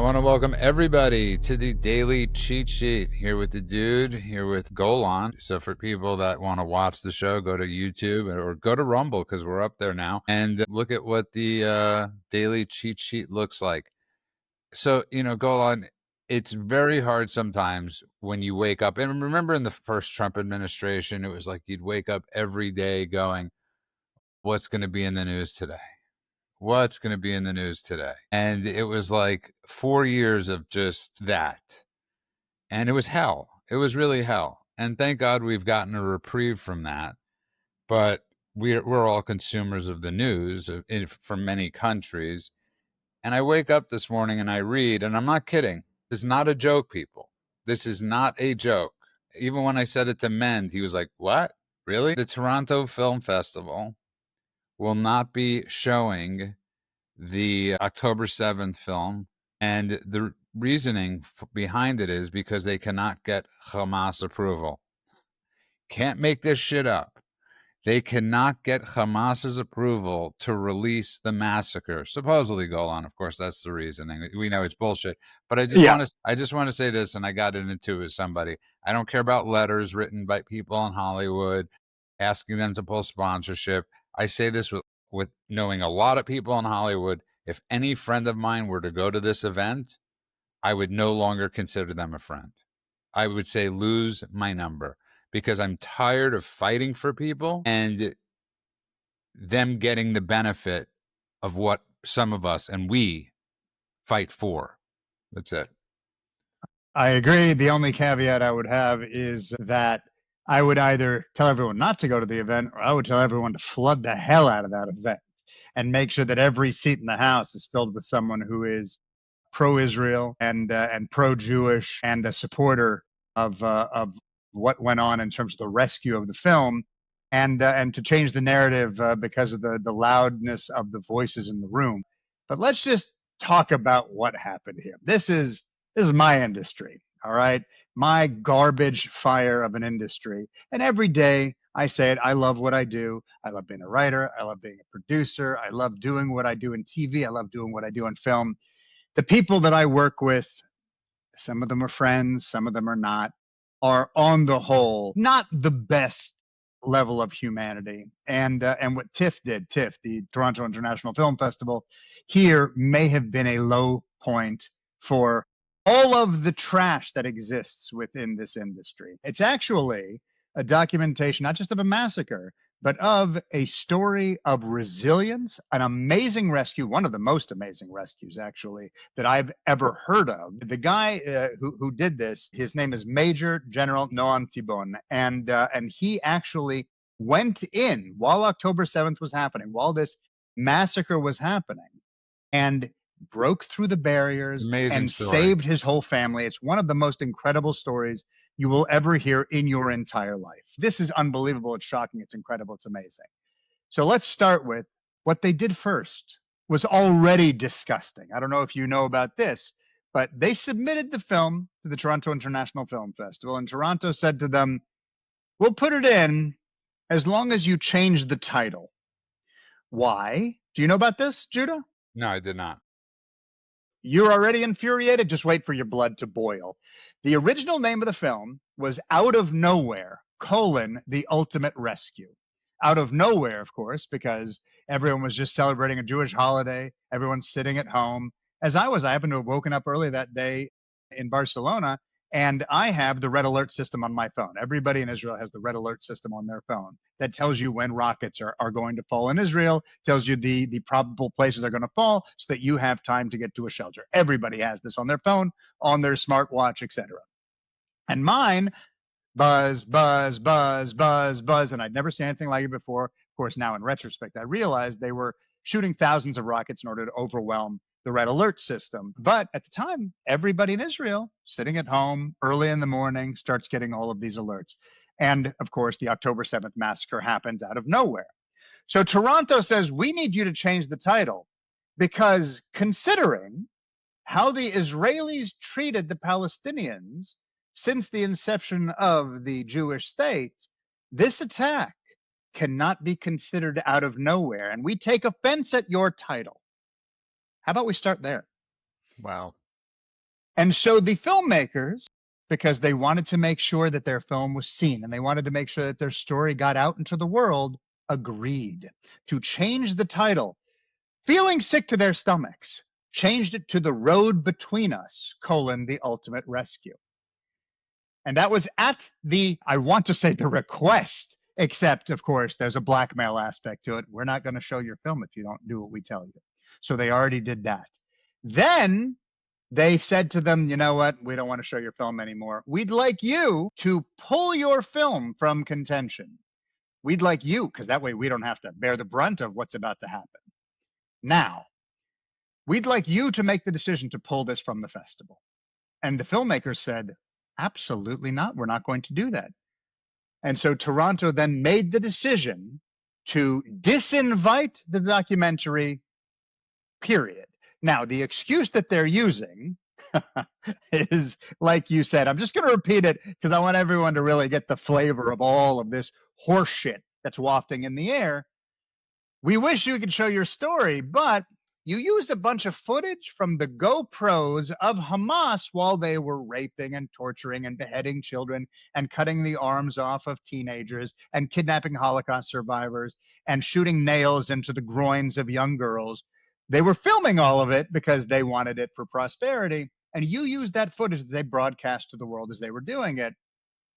want to welcome everybody to the Daily Cheat Sheet. Here with the dude, here with Golan. So for people that want to watch the show, go to YouTube or go to Rumble because we're up there now and look at what the Daily Cheat Sheet looks like. So, Golan, it's very hard sometimes when you wake up. And remember in the first Trump administration, it was like you'd wake up every day going, what's going to be in the news today? What's going to be in the news today? And it was like 4 years of just that. And it was hell. It was really hell. And thank God we've gotten a reprieve from that. But we're all consumers of the news from many countries. And I wake up this morning and I read, and I'm not kidding. This is not a joke, people. This is not a joke. Even when I said it to Mend, he was like, what? Really? The Toronto Film Festival will not be showing the October 7th film. And the reasoning behind it is because they cannot get Hamas approval. Can't make this shit up. They cannot get Hamas's approval to release the massacre. Supposedly, Golan. Of course, that's the reasoning. We know it's bullshit. But I just want to say this, and I got it into with somebody. I don't care about letters written by people in Hollywood asking them to pull sponsorship. I say this with knowing a lot of people in Hollywood. If any friend of mine were to go to this event, I would no longer consider them a friend. I would say lose my number because I'm tired of fighting for people and them getting the benefit of what some of us and we fight for. That's it. I agree. The only caveat I would have is that I would either tell everyone not to go to the event or I would tell everyone to flood the hell out of that event and make sure that every seat in the House is filled with someone who is pro-Israel and pro-Jewish and a supporter of what went on in terms of the rescue of the film, and to change the narrative because of the loudness of the voices in the room. But let's just talk about what happened here. This is my industry, all right? My garbage fire of an industry. And every day I say it, I love what I do. I love being a writer. I love being a producer. I love doing what I do in TV. I love doing what I do in film. The people that I work with, some of them are friends, some of them are not, are on the whole not the best level of humanity. And what TIFF did, TIFF, the Toronto International Film Festival, here may have been a low point for all of the trash that exists within this industry. It's actually a documentation, not just of a massacre, but of a story of resilience, an amazing rescue, one of the most amazing rescues, actually, that I've ever heard of. The guy who did this, his name is Major General Noam Tibon, and he actually went in while October 7th was happening, while this massacre was happening, and broke through the barriers and saved his whole family. It's one of the most incredible stories you will ever hear in your entire life. This is unbelievable. It's shocking. It's incredible. It's amazing. So let's start with what they did first was already disgusting. I don't know if you know about this, but they submitted the film to the Toronto International Film Festival, and Toronto said to them, we'll put it in as long as you change the title. Why? Do you know about this, Judah? No, I did not. You're already infuriated? Just wait for your blood to boil. The original name of the film was Out of Nowhere, The Ultimate Rescue. Out of nowhere, of course, because everyone was just celebrating a Jewish holiday. Everyone's sitting at home. As I happened to have woken up early that day in Barcelona, and I have the red alert system on my phone. Everybody in Israel has the red alert system on their phone that tells you when rockets are going to fall in Israel, tells you the probable places they're going to fall so that you have time to get to a shelter. Everybody has this on their phone, on their smartwatch, etc. And mine, buzz, buzz, buzz, buzz, buzz, and I'd never seen anything like it before. Of course, now in retrospect, I realized they were shooting thousands of rockets in order to overwhelm the red alert system. But at the time, everybody in Israel sitting at home early in the morning starts getting all of these alerts. And of course, the October 7th massacre happens out of nowhere. So Toronto says, we need you to change the title because considering how the Israelis treated the Palestinians since the inception of the Jewish state, this attack cannot be considered out of nowhere. And we take offense at your title. How about we start there? Wow. And so the filmmakers, because they wanted to make sure that their film was seen and they wanted to make sure that their story got out into the world, agreed to change the title, feeling sick to their stomachs, changed it to The Road Between Us, the ultimate rescue. And that was at the, I want to say the request, except of course there's a blackmail aspect to it. We're not going to show your film if you don't do what we tell you. So they already did that. Then they said to them, you know what? We don't want to show your film anymore. We'd like you to pull your film from contention. We'd like you, because that way we don't have to bear the brunt of what's about to happen. Now, we'd like you to make the decision to pull this from the festival. And the filmmakers said, absolutely not. We're not going to do that. And so Toronto then made the decision to disinvite the documentary, period. Now, the excuse that they're using is, like you said, I'm just going to repeat it because I want everyone to really get the flavor of all of this horse shit that's wafting in the air. We wish you could show your story, but you used a bunch of footage from the GoPros of Hamas while they were raping and torturing and beheading children and cutting the arms off of teenagers and kidnapping Holocaust survivors and shooting nails into the groins of young girls. They were filming all of it because they wanted it for prosperity. And you used that footage that they broadcast to the world as they were doing it.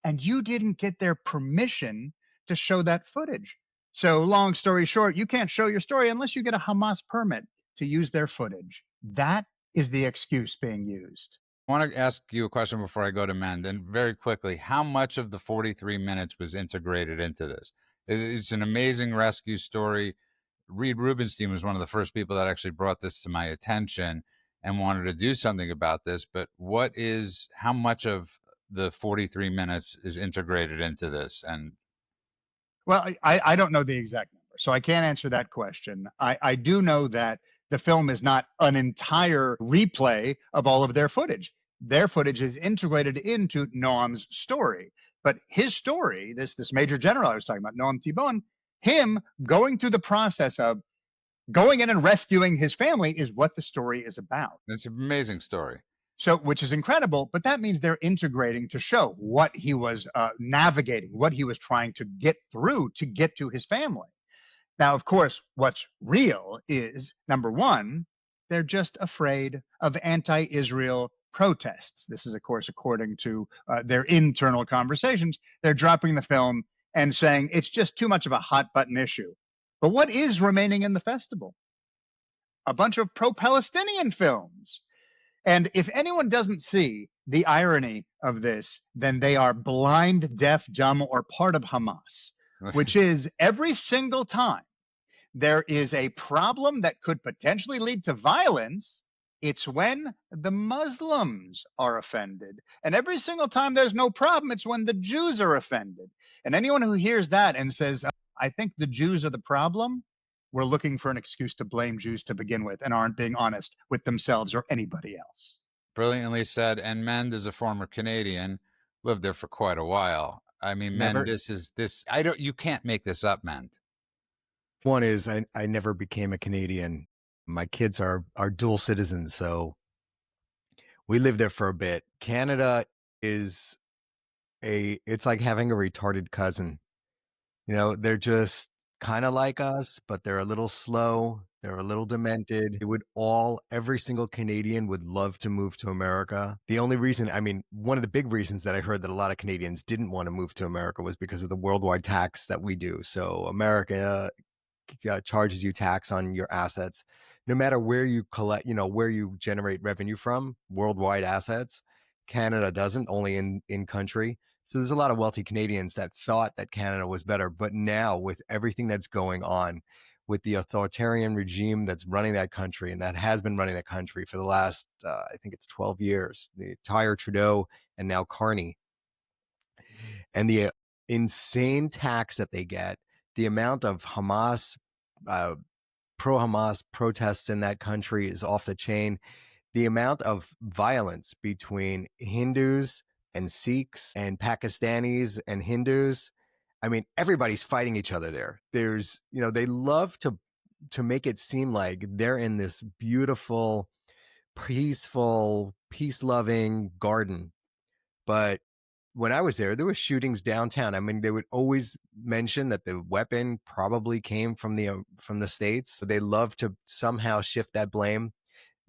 And you didn't get their permission to show that footage. So long story short, you can't show your story unless you get a Hamas permit to use their footage. That is the excuse being used. I want to ask you a question before I go to Mend, and very quickly, how much of the 43 minutes was integrated into this? It's an amazing rescue story. Reed Rubenstein was one of the first people that actually brought this to my attention and wanted to do something about this. But how much of the 43 minutes is integrated into this? And well, I don't know the exact number, so I can't answer that question. I do know that the film is not an entire replay of all of their footage. Their footage is integrated into Noam's story. But his story, this Major General I was talking about, Noam Thibon, him going through the process of going in and rescuing his family is what the story is about. it's an amazing story. So, which is incredible, but that means they're integrating to show what he was navigating, what he was trying to get through to get to his family. Now, of course, what's real is number one, they're just afraid of anti Israel protests. This is, of course, according to their internal conversations. They're dropping the film and saying it's just too much of a hot button issue. But what is remaining in the festival? A bunch of pro Palestinian films. And if anyone doesn't see the irony of this, then they are blind, deaf, dumb, or part of Hamas, which is every single time there is a problem that could potentially lead to violence, it's when the Muslims are offended. And every single time there's no problem, it's when the Jews are offended. And anyone who hears that and says, I think the Jews are the problem, we're looking for an excuse to blame Jews to begin with and aren't being honest with themselves or anybody else. Brilliantly said. And Mend is a former Canadian, lived there for quite a while. I mean, Mend, you can't make this up, Mend. One is I never became a Canadian. My kids are dual citizens, so we lived there for a bit. Canada is it's like having a retarded cousin. They're just kind of like us, but they're a little slow. They're a little demented. Every single Canadian would love to move to America. The only reason, one of the big reasons that I heard that a lot of Canadians didn't want to move to America was because of the worldwide tax that we do. So America charges you tax on your assets, no matter where you collect, where you generate revenue from, worldwide assets. Canada doesn't, only in country. So there's a lot of wealthy Canadians that thought that Canada was better. But now with everything that's going on, with the authoritarian regime that's running that country and that has been running that country for the last, I think it's 12 years, the entire Trudeau and now Carney, and the insane tax that they get, the amount of Hamas, pro-Hamas protests in that country is off the chain. The amount of violence between Hindus and Sikhs and Pakistanis and Hindus, everybody's fighting each other there. There's, they love to make it seem like they're in this beautiful, peaceful, peace-loving garden. But when I was there were shootings downtown. I mean, they would always mention that the weapon probably came from the States. So they love to somehow shift that blame.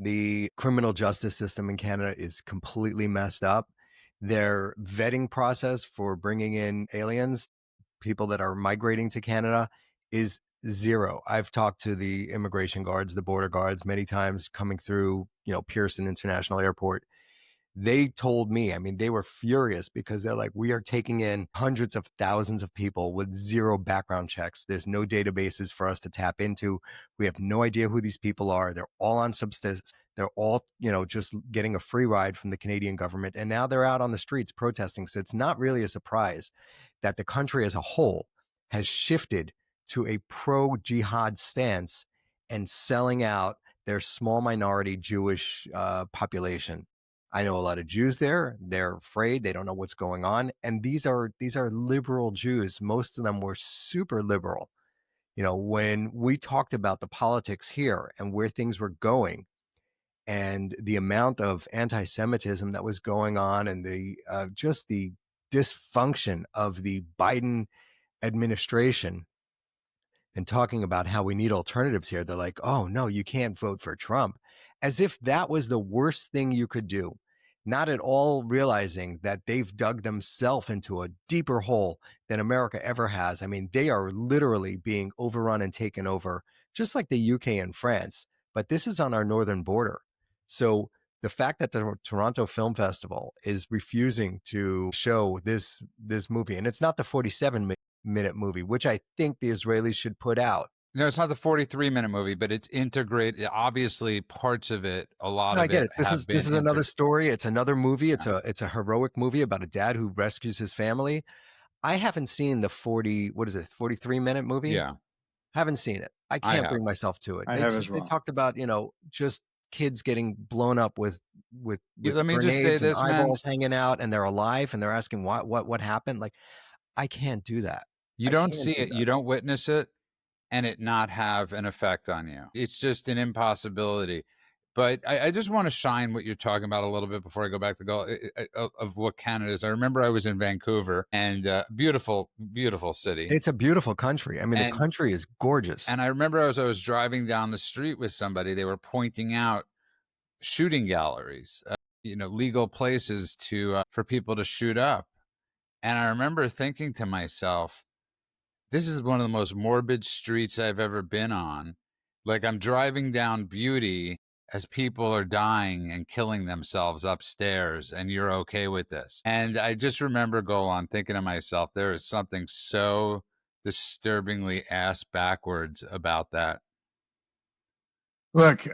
The criminal justice system in Canada is completely messed up. Their vetting process for bringing in aliens, people that are migrating to Canada, is zero. I've talked to the immigration guards, the border guards, many times coming through, Pearson International Airport. They told me, I mean, they were furious because they're like, we are taking in hundreds of thousands of people with zero background checks. There's no databases for us to tap into. We have no idea who these people are. They're all on subsistence. They're all, just getting a free ride from the Canadian government. And now they're out on the streets protesting. So it's not really a surprise that the country as a whole has shifted to a pro-jihad stance and selling out their small minority Jewish population. I know a lot of Jews there. They're afraid. They don't know what's going on. And these are liberal Jews. Most of them were super liberal. When we talked about the politics here and where things were going and the amount of anti-Semitism that was going on and the just the dysfunction of the Biden administration, and talking about how we need alternatives here, they're like, oh, no, you can't vote for Trump, as if that was the worst thing you could do, not at all realizing that they've dug themselves into a deeper hole than America ever has. I mean, they are literally being overrun and taken over, just like the UK and France, but this is on our northern border. So the fact that the Toronto Film Festival is refusing to show this movie, and it's not the 47-minute movie, which I think the Israelis should put out. No, it's not the 43-minute movie, but it's integrated. Obviously, parts of it, a lot of I get it. This is another story. It's another movie. It's a heroic movie about a dad who rescues his family. I haven't seen the 43-minute movie? Yeah. Haven't seen it. I can't bring myself to it. I have as well. They talked about, just kids getting blown up with Let me grenades just say and this, eyeballs man. hanging out, and they're alive, and they're asking what happened. Like, I can't do that. You don't see it. You don't witness it and it not have an effect on you. It's just an impossibility. But I just want to shine what you're talking about a little bit before I go back to go of what Canada is. I remember I was in Vancouver, and beautiful, beautiful city. It's a beautiful country. I mean, the country is gorgeous. And I remember as I was driving down the street with somebody, they were pointing out shooting galleries, legal places for people to shoot up. And I remember thinking to myself, this is one of the most morbid streets I've ever been on. Like, I'm driving down Beauty as people are dying and killing themselves upstairs, and you're okay with this. And I just remember thinking to myself, there is something so disturbingly ass backwards about that. Look,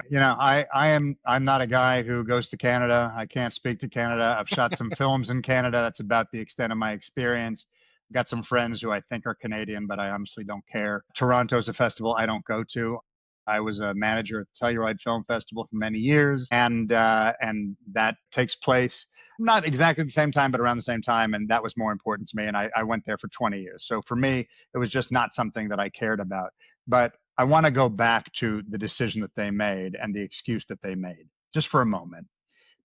I'm not a guy who goes to Canada. I can't speak to Canada. I've shot some films in Canada. That's about the extent of my experience. I've got some friends who I think are Canadian, but I honestly don't care. Toronto's a festival I don't go to. I was a manager at the Telluride Film Festival for many years, and that takes place not exactly the same time, but around the same time, and that was more important to me, and I went there for 20 years. So for me, it was just not something that I cared about. But I want to go back to the decision that they made and the excuse that they made, just for a moment,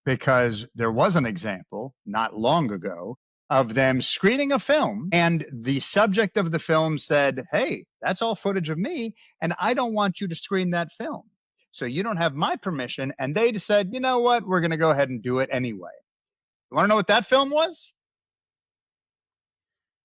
because there was an example not long ago of them screening a film, and the subject of the film said, hey, that's all footage of me, and I don't want you to screen that film. So you don't have my permission. And they just said, you know what, we're going to go ahead and do it anyway. You want to know what that film was?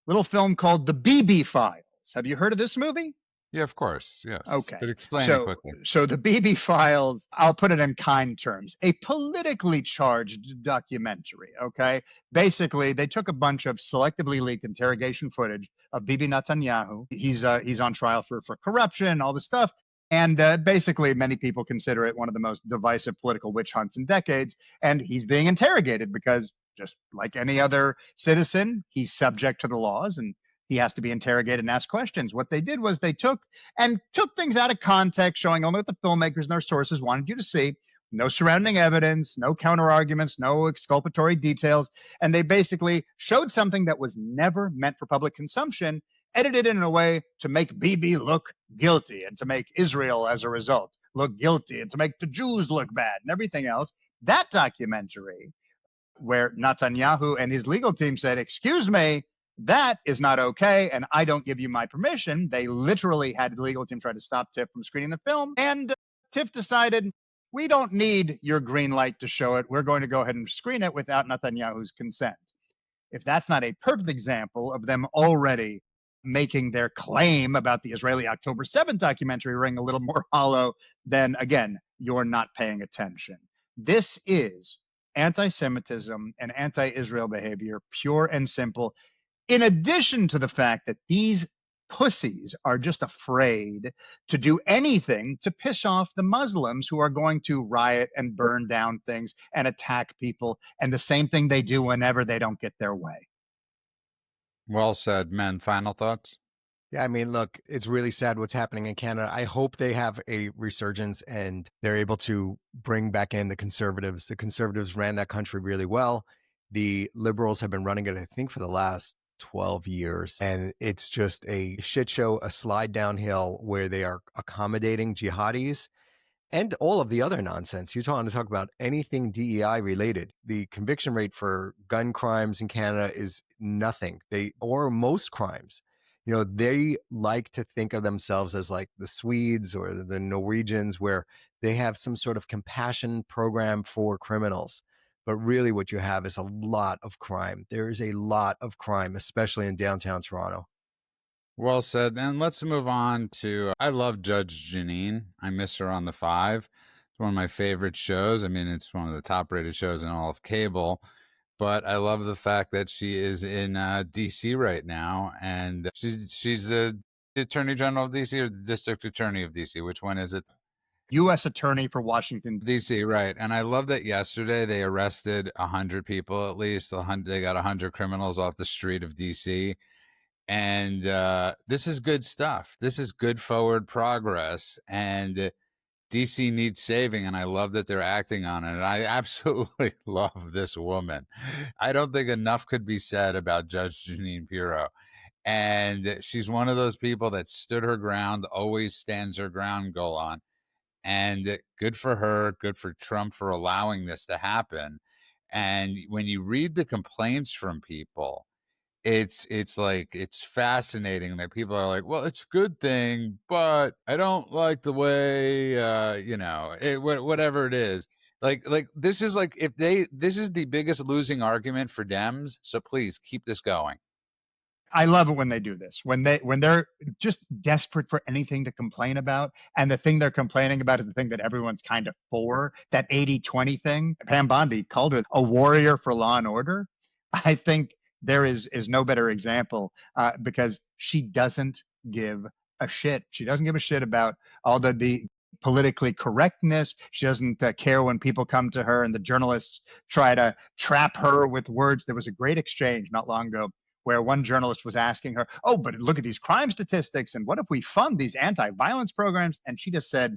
Little film called The BB Files. Have you heard of this movie? Yeah, of course. Yes. Okay. But explain it quickly. So the BB Files, I'll put it in kind terms, a politically charged documentary. Okay. Basically, they took a bunch of selectively leaked interrogation footage of Bibi Netanyahu. He's on trial for corruption, all this stuff. And basically, many people consider it one of the most divisive political witch hunts in decades. And he's being interrogated because, just like any other citizen, he's subject to the laws and he has to be interrogated and asked questions. What they did was they took things out of context, showing only what the filmmakers and their sources wanted you to see. No surrounding evidence, no counter arguments, no exculpatory details. And they basically showed something that was never meant for public consumption, edited in a way to make Bibi look guilty and to make Israel, as a result, look guilty and to make the Jews look bad and everything else. That documentary, where Netanyahu and his legal team said, "Excuse me, that is not okay, and I don't give you my permission." They literally had the legal team try to stop TIFF from screening the film, and TIFF decided, "We don't need your green light to show it. We're going to go ahead and screen it without Netanyahu's consent." If that's not a perfect example of them already making their claim about the Israeli October 7th documentary ring a little more hollow, then again, you're not paying attention. This is anti Semitism and anti Israel behavior, pure and simple, in addition to the fact that these pussies are just afraid to do anything to piss off the Muslims who are going to riot and burn down things and attack people. And the same thing they do whenever they don't get their way. Well said, men. Final thoughts? Yeah, I mean, look, it's really sad what's happening in Canada. I hope they have a resurgence and they're able to bring back in the Conservatives. The Conservatives ran that country really well. The Liberals have been running it, I think, for the last 12 years. And it's just a shit show, a slide downhill where they are accommodating jihadis and all of the other nonsense. You're trying to talk about anything DEI related. The conviction rate for gun crimes in Canada is nothing. Or most crimes. You know, they like to think of themselves as like the Swedes or the Norwegians, where they have some sort of compassion program for criminals. But really what you have is a lot of crime. There is a lot of crime, especially in downtown Toronto. Well said. And let's move on to, I love Judge Jeanine. I miss her on the 5. It's one of my favorite shows. I mean, it's one of the top rated shows in all of cable. But I love the fact that she is in D.C. right now. And she's the Attorney General of D.C. or the District Attorney of D.C. Which one is it? U.S. Attorney for Washington, D.C., right. And I love that yesterday they arrested 100 people at least. 100, they got 100 criminals off the street of D.C., and this is good stuff. This is good forward progress. And DC needs saving. And I love that they're acting on it. And I absolutely love this woman. I don't think enough could be said about Judge Jeanine Pirro. And she's one of those people that stood her ground, always stands her ground, go on. And good for her. Good for Trump for allowing this to happen. And when you read the complaints from people, it's like it's fascinating that people are like, well, it's a good thing, but I don't like the way whatever it is. Like this is like this is the biggest losing argument for Dems. So please keep this going. I love it when they do this. When they're just desperate for anything to complain about, and the thing they're complaining about is the thing that everyone's kind of for, that 80-20 thing. Pam Bondi called her a warrior for law and order. I think there is no better example because she doesn't give a shit. She doesn't give a shit about all the politically correctness. She doesn't care when people come to her and the journalists try to trap her with words. There was a great exchange not long ago where one journalist was asking her, "Oh, but look at these crime statistics. And what if we fund these anti-violence programs?" And she just said,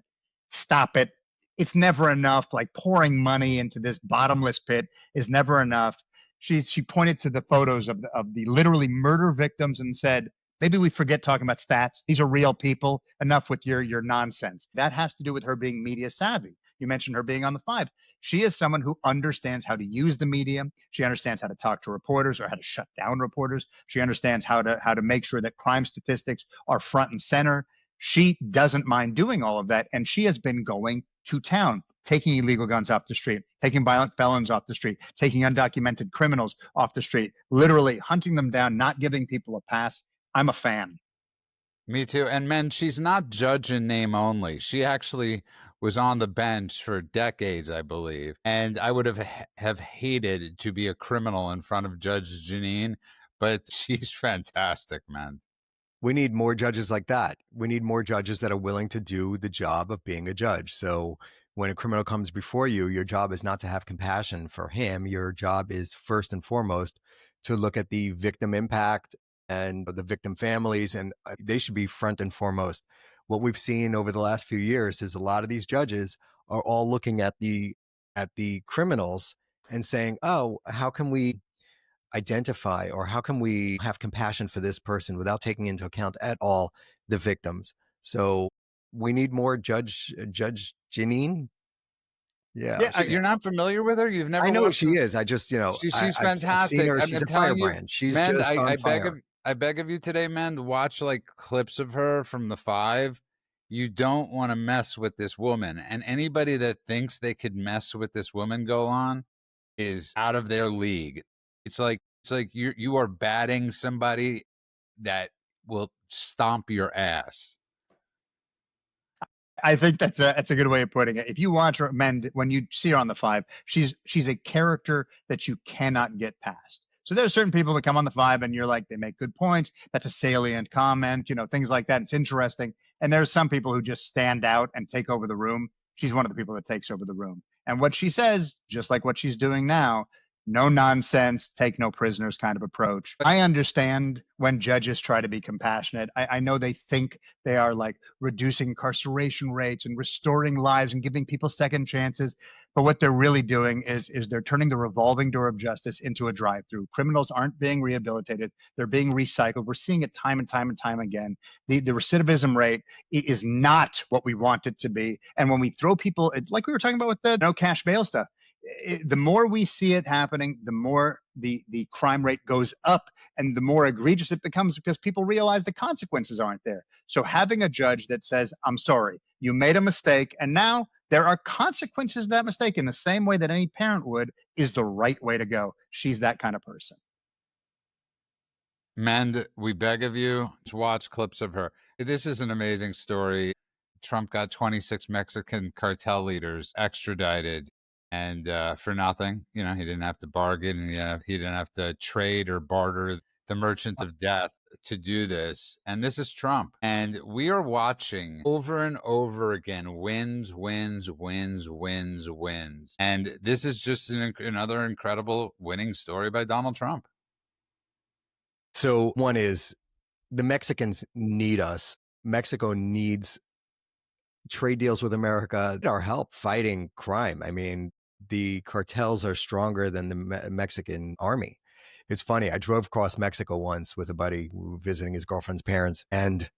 "Stop it. It's never enough. Like pouring money into this bottomless pit is never enough." She pointed to the photos of the literally murder victims and said, "Maybe we forget talking about stats. These are real people. Enough with your nonsense." That has to do with her being media savvy. You mentioned her being on the 5. She is someone who understands how to use the media. She understands how to talk to reporters or how to shut down reporters. She understands how to make sure that crime statistics are front and center. She doesn't mind doing all of that. And she has been going to town, taking illegal guns off the street, taking violent felons off the street, taking undocumented criminals off the street, literally hunting them down, not giving people a pass. I'm a fan. Me too. And men, she's not judge in name only. She actually was on the bench for decades, I believe. And I would have hated to be a criminal in front of Judge Jeanine, but she's fantastic, man. We need more judges like that. We need more judges that are willing to do the job of being a judge. So when a criminal comes before you, your job is not to have compassion for him. Your job is first and foremost to look at the victim impact and the victim families, and they should be front and foremost. What we've seen over the last few years is a lot of these judges are all looking at the criminals and saying, "Oh, how can we identify, or how can we have compassion for this person without taking into account at all the victims?" So we need more Judge Jeanine. Yeah, You're not familiar with her? You've never I know who watched she her? is. I just, She's I've seen fantastic. her. She's I'm a telling you, firebrand. She's Mend, just on fire. I beg of you today, Mend, watch like clips of her from the Five. You don't want to mess with this woman. And anybody that thinks they could mess with this woman, go on, is out of their league. It's like you are batting somebody that will stomp your ass. I think that's a good way of putting it. If you watch her, Mend, when you see her on the Five, she's a character that you cannot get past. So there are certain people that come on the Five, and you're like, they make good points. That's a salient comment, things like that. It's interesting. And there's some people who just stand out and take over the room. She's one of the people that takes over the room. And what she says, just like what she's doing now, no nonsense, take no prisoners kind of approach. I understand when judges try to be compassionate. I know they think they are like reducing incarceration rates and restoring lives and giving people second chances. But what they're really doing is they're turning the revolving door of justice into a drive-through. Criminals aren't being rehabilitated. They're being recycled. We're seeing it time and time and time again. The recidivism rate is not what we want it to be. And when we throw people, like we were talking about with the no cash bail stuff, the more we see it happening, the more the crime rate goes up and the more egregious it becomes because people realize the consequences aren't there. So having a judge that says, I'm sorry, you made a mistake, and now there are consequences to that mistake in the same way that any parent would, is the right way to go. She's that kind of person. Mend, we beg of you to watch clips of her. This is an amazing story. Trump got 26 Mexican cartel leaders extradited, and for nothing. He didn't have to bargain. He didn't have to trade or barter the merchant of death to do this. And this is Trump. And we are watching over and over again wins, wins, wins, wins, wins. And this is just another incredible winning story by Donald Trump. So one is the Mexicans need us. Mexico needs trade deals with America, our help fighting crime. I mean, the cartels are stronger than the Mexican army. It's funny. I drove across Mexico once with a buddy. We were visiting his girlfriend's parents, and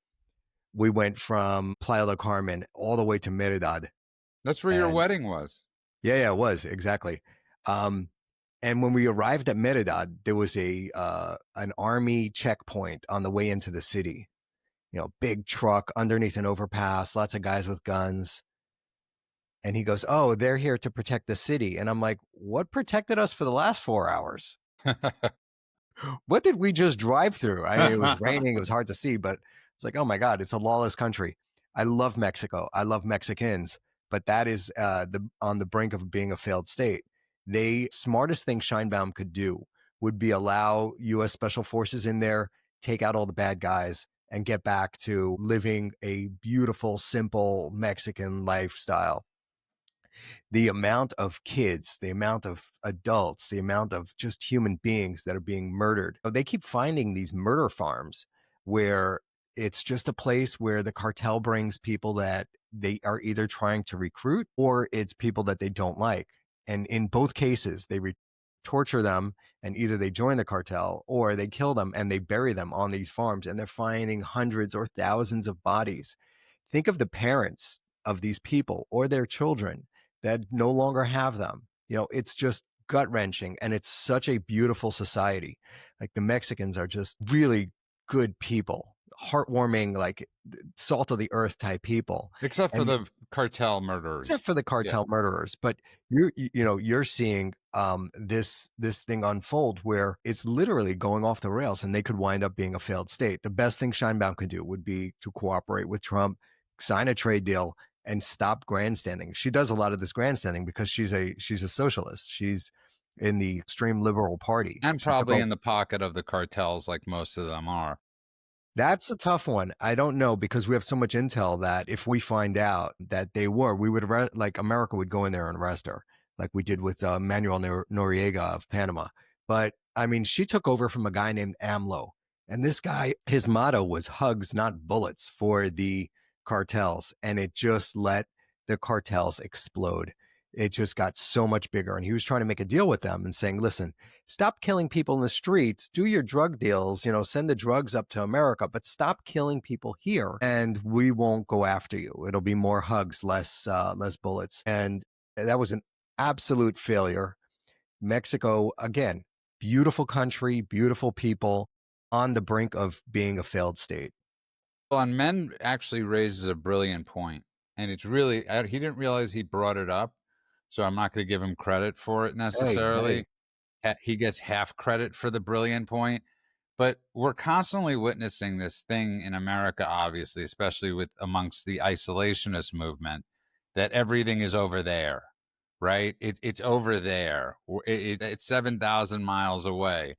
we went from Playa del Carmen all the way to Meridad. That's where your wedding was. Yeah, it was exactly. And when we arrived at Meridad, there was an army checkpoint on the way into the city. Big truck underneath an overpass, lots of guys with guns. And he goes, oh, they're here to protect the city. And I'm like, what protected us for the last 4 hours? What did we just drive through? I mean, it was raining. It was hard to see, but it's like, oh my God, it's a lawless country. I love Mexico. I love Mexicans, but that is on the brink of being a failed state. The smartest thing Scheinbaum could do would be allow U.S. Special Forces in there, take out all the bad guys, and get back to living a beautiful, simple Mexican lifestyle. The amount of kids, the amount of adults, the amount of just human beings that are being murdered. They keep finding these murder farms where it's just a place where the cartel brings people that they are either trying to recruit or it's people that they don't like. And in both cases, they torture them and either they join the cartel or they kill them and they bury them on these farms, and they're finding hundreds or thousands of bodies. Think of the parents of these people or their children that no longer have them. It's just gut-wrenching, and it's such a beautiful society. Like, the Mexicans are just really good people, heartwarming, like salt of the earth type people. Except for the cartel murderers. Murderers. But you're seeing this thing unfold where it's literally going off the rails, and they could wind up being a failed state. The best thing Scheinbaum could do would be to cooperate with Trump, sign a trade deal, and stop grandstanding. She does a lot of this grandstanding because she's a socialist. She's in the extreme liberal party. And probably in the pocket of the cartels, like most of them are. That's a tough one. I don't know, because we have so much intel that if we find out that they were, we would America would go in there and arrest her, like we did with Manuel Noriega of Panama. But I mean, she took over from a guy named AMLO, and this guy, his motto was hugs, not bullets, for the cartels, and it just let the cartels explode. It just got so much bigger, and he was trying to make a deal with them and saying, listen, stop killing people in the streets, do your drug deals, send the drugs up to America, but stop killing people here and we won't go after you. It'll be more hugs, less bullets. And That was an absolute failure. Mexico, again, beautiful country, beautiful people, on the brink of being a failed state. Well, and Men actually raises a brilliant point, and it's really he didn't realize he brought it up, so I'm not going to give him credit for it Hey. necessarily. He gets half credit for the brilliant point, but we're constantly witnessing this thing in America, obviously, especially with amongst the isolationist movement, that everything is over there, right? It's over there. It's 7,000 miles away.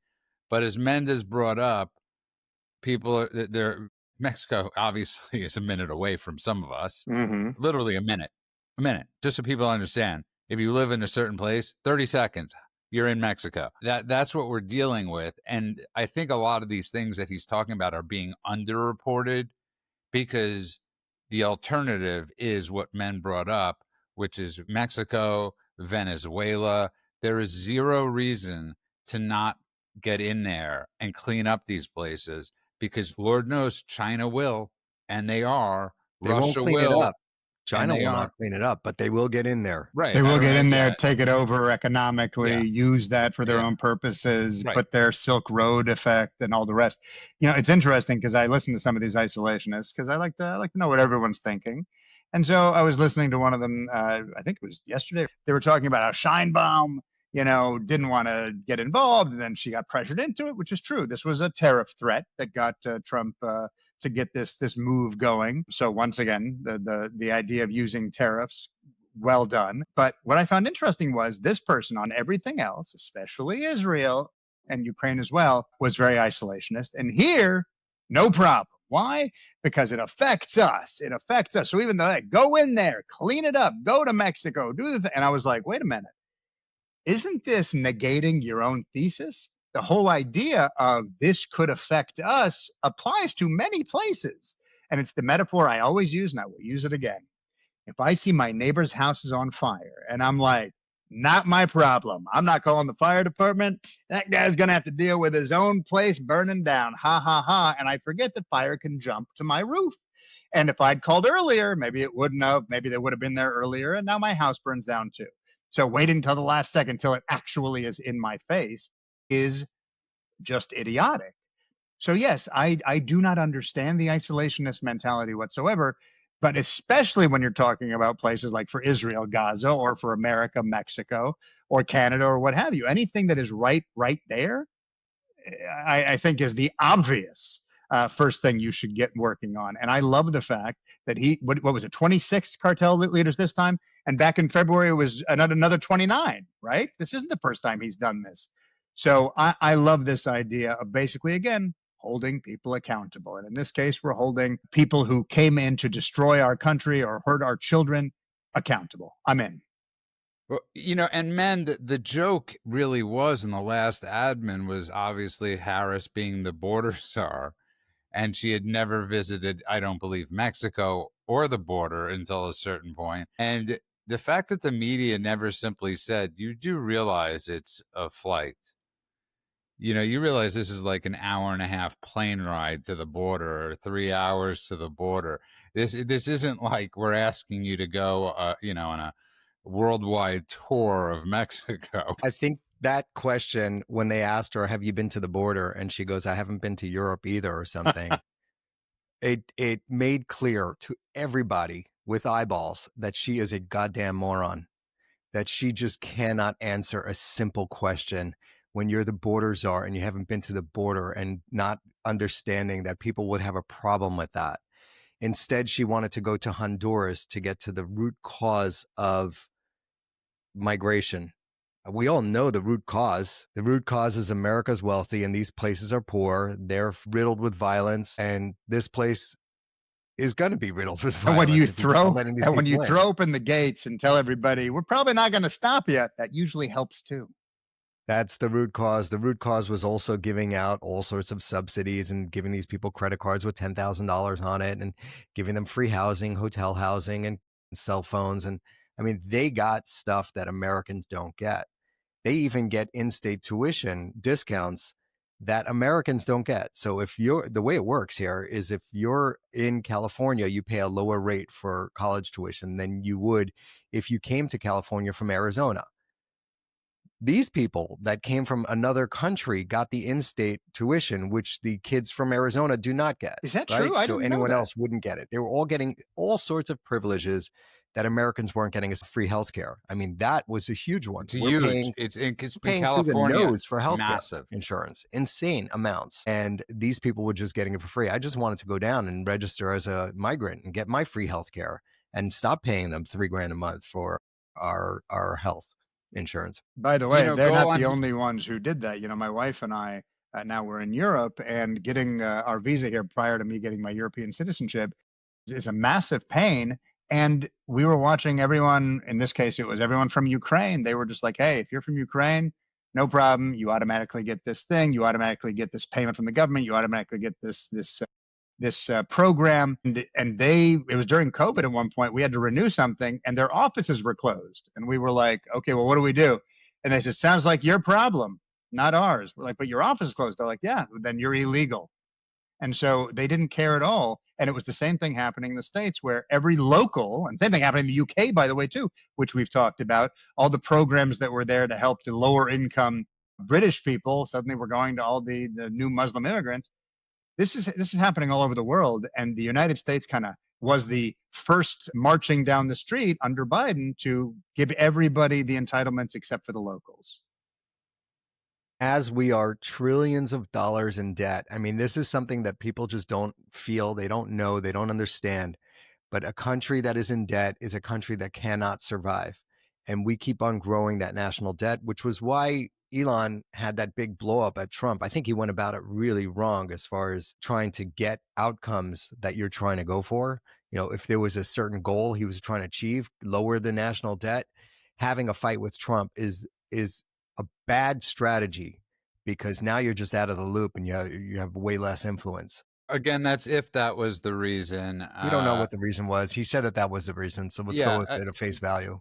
But as Mendes brought up, people are they're Mexico obviously is a minute away from some of us, Mm-hmm. literally a minute, just so people understand. If you live in a certain place, 30 seconds, you're in Mexico. That's what we're dealing with. And I think a lot of these things that he's talking about are being underreported because the alternative is what Men brought up, which is Mexico, Venezuela. There is zero reason to not get in there and clean up these places because Lord knows China will, and they are. They won't Russia clean it will, up. and China they will are. not clean it up, but they will get in there. Right. They I will don't get know. in there, Yeah. take it over economically, Yeah. use that for their Yeah. own purposes, Right. put their Silk Road effect and all the rest. It's interesting because I listen to some of these isolationists because I like to know what everyone's thinking. And so I was listening to one of them, I think it was yesterday. They were talking about how Scheinbaum, didn't want to get involved, and then she got pressured into it, which is true. This was a tariff threat that got Trump to get this move going. So once again, the idea of using tariffs, well done. But what I found interesting was this person on everything else, especially Israel and Ukraine as well, was very isolationist. And here, no problem. Why? Because it affects us. It affects us. So even though they go in there, clean it up, go to Mexico, do the thing. And I was like, wait a minute. Isn't this negating your own thesis? The whole idea of this could affect us applies to many places. And it's the metaphor I always use, and I will use it again. If I see my neighbor's house is on fire and I'm like, not my problem. I'm not calling the fire department. That guy's going to have to deal with his own place burning down. Ha ha ha. And I forget that fire can jump to my roof. And if I'd called earlier, maybe it wouldn't have. Maybe they would have been there earlier. And now my house burns down too. So waiting until the last second until it actually is in my face is just idiotic. So yes, I do not understand the isolationist mentality whatsoever, but especially when you're talking about places like for Israel, Gaza, or for America, Mexico, or Canada, or what have you. Anything that is right there, I think is the obvious first thing you should get working on. And I love the fact that what was it, 26 cartel leaders this time? And back in February, it was another 29, right? This isn't the first time he's done this. So I love this idea of basically, again, holding people accountable. And in this case, we're holding people who came in to destroy our country or hurt our children accountable. I'm in. Well, and Men, the joke really was in the last admin was obviously Harris being the border czar, and she had never visited, I don't believe, Mexico or the border until a certain point. And the fact that the media never simply said, you do realize it's a flight. You realize this is like an hour and a half plane ride to the border or 3 hours to the border. This isn't like we're asking you to go, on a worldwide tour of Mexico. I think that question, when they asked her, have you been to the border? And she goes, I haven't been to Europe either or something. It made clear to everybody with eyeballs that she is a goddamn moron, that she just cannot answer a simple question when you're the border czar and you haven't been to the border, and not understanding that people would have a problem with that. Instead, she wanted to go to Honduras to get to the root cause of migration. We all know the root cause. The root cause is America's wealthy and these places are poor. They're riddled with violence, and this place is going to be riddled with And violence if you keep on letting these when you people in. throw open the gates and tell everybody we're probably not going to stop you, that usually helps too. That's the root cause. The root cause was also giving out all sorts of subsidies and giving these people credit cards with $10,000 on it and giving them free housing, hotel housing, and cell phones. And I mean, they got stuff that Americans don't get. They even get in-state tuition discounts that Americans don't get. So the way it works here is if you're in California, you pay a lower rate for college tuition than you would if you came to California from Arizona. These people that came from another country got the in-state tuition, which the kids from Arizona do not get. Is that right? true? I So didn't know anyone that. else wouldn't get it. They were all getting all sorts of privileges that Americans weren't getting, as free healthcare. I mean, that was a huge one. It's We're huge. It's in paying through the California, nose for healthcare massive. insurance, insane amounts. And these people were just getting it for free. I just wanted to go down and register as a migrant and get my free healthcare and stop paying them $3,000 a month for our health insurance. By the way, they're not the Golan, only ones who did that. My wife and I now we're in Europe, and getting our visa here prior to me getting my European citizenship is a massive pain. And we were watching everyone, in this case, it was everyone from Ukraine. They were just like, hey, if you're from Ukraine, no problem. You automatically get this thing. You automatically get this payment from the government. You automatically get this program. And it was during COVID at one point, we had to renew something and their offices were closed. And we were like, okay, well, what do we do? And they said, sounds like your problem, not ours. We're like, but your office is closed. They're like, yeah, then you're illegal. And so they didn't care at all. And it was the same thing happening in the States, where every local, and same thing happening in the UK, by the way, too, which we've talked about, all the programs that were there to help the lower income British people suddenly were going to all the new Muslim immigrants. This is happening all over the world. And the United States kind of was the first marching down the street under Biden to give everybody the entitlements except for the locals. As we are trillions of dollars in debt. I mean, this is something that people just don't feel, they don't know, they don't understand. But a country that is in debt is a country that cannot survive. And we keep on growing that national debt, which was why Elon had that big blow up at Trump. I think he went about it really wrong as far as trying to get outcomes that you're trying to go for. If there was a certain goal he was trying to achieve, lower the national debt, having a fight with Trump is a bad strategy, because now you're just out of the loop and you have way less influence. Again, that's if that was the reason. We don't know what the reason was. He said that was the reason, so let's go with it at face value.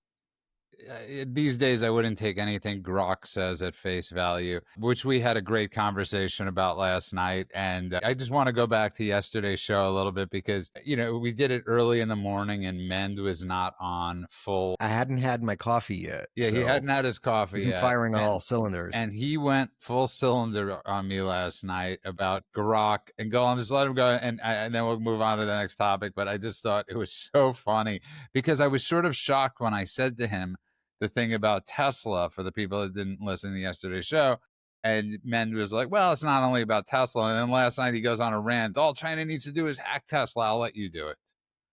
These days, I wouldn't take anything Grok says at face value, which we had a great conversation about last night. And I just want to go back to yesterday's show a little bit because, we did it early in the morning and Mend was not on full. I hadn't had my coffee yet. Yeah, he hadn't had his coffee yet. He wasn't firing on all cylinders. And he went full cylinder on me last night about Grok and go on, just let him go. And then we'll move on to the next topic. But I just thought it was so funny because I was sort of shocked when I said to him the thing about Tesla, for the people that didn't listen to yesterday's show. And Mend was like, well, it's not only about Tesla. And then last night he goes on a rant. All China needs to do is hack Tesla. I'll let you do it.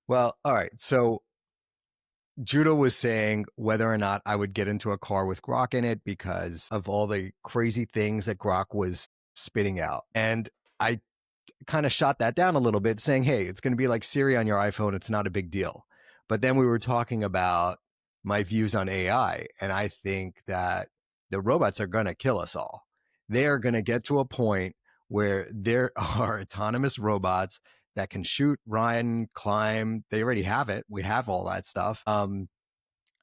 Well, all right. So Judah was saying whether or not I would get into a car with Grok in it because of all the crazy things that Grok was spitting out. And I kind of shot that down a little bit, saying, hey, it's going to be like Siri on your iPhone. It's not a big deal. But then we were talking about my views on AI. And I think that the robots are going to kill us all. They are going to get to a point where there are autonomous robots that can shoot, run, climb. They already have it. We have all that stuff. And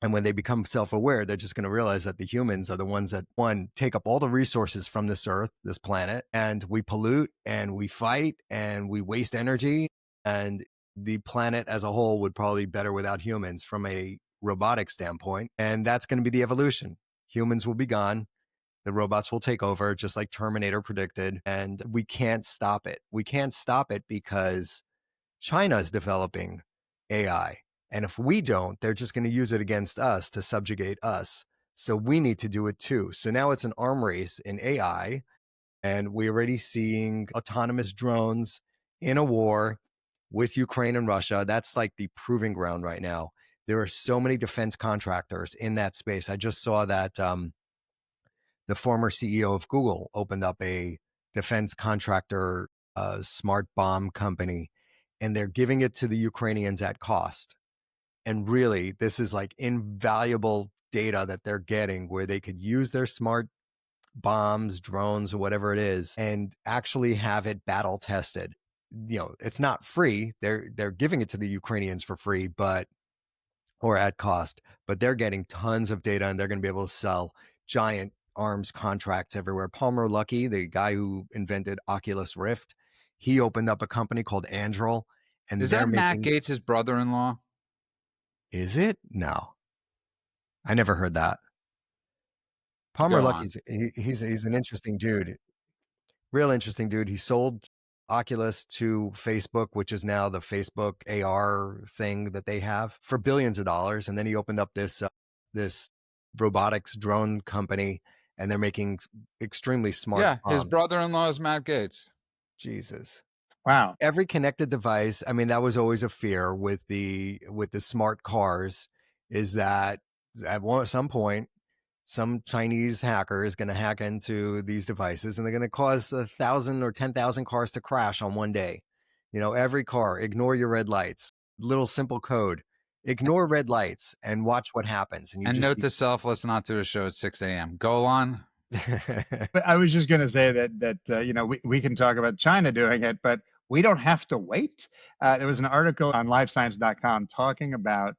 when they become self-aware, they're just going to realize that the humans are the ones that, one, take up all the resources from this earth, this planet, and we pollute and we fight and we waste energy. And the planet as a whole would probably be better without humans from a robotic standpoint. And that's going to be the evolution. Humans will be gone. The robots will take over, just like Terminator predicted. And we can't stop it. We can't stop it because China is developing AI. And if we don't, they're just going to use it against us to subjugate us. So we need to do it too. So now it's an arm race in AI. And we're already seeing autonomous drones in a war with Ukraine and Russia. That's like the proving ground right now. There are so many defense contractors in that space. I just saw that the former CEO of Google opened up a defense contractor smart bomb company, and they're giving it to the Ukrainians at cost. And really, this is like invaluable data that they're getting where they could use their smart bombs, drones, or whatever it is, and actually have it battle tested. It's not free. They're giving it to the Ukrainians for free, or at cost, but they're getting tons of data and they're going to be able to sell giant arms contracts everywhere. Palmer Luckey, the guy who invented Oculus Rift, he opened up a company called Andrel, and Is they're that Matt making. Gates' brother-in-law? Is it? No, I never heard that. Palmer Go on. Luckey's he's an interesting dude, real interesting dude. He sold Oculus to Facebook, which is now the Facebook AR thing that they have, for billions of dollars, and then he opened up this robotics drone company, and they're making extremely smart Yeah, his bombs. brother-in-law is Matt Gates. Jesus. Wow. Every connected device, I mean, that was always a fear with the smart cars, is that at some point some Chinese hacker is going to hack into these devices and they're going to cause 1,000 or 10,000 cars to crash on one day. Every car, ignore your red lights. Little simple code. Ignore red lights and watch what happens. And note to self, let's not do a show at 6 a.m. Go on. But I was just going to say that we can talk about China doing it, but we don't have to wait. There was an article on livescience.com talking about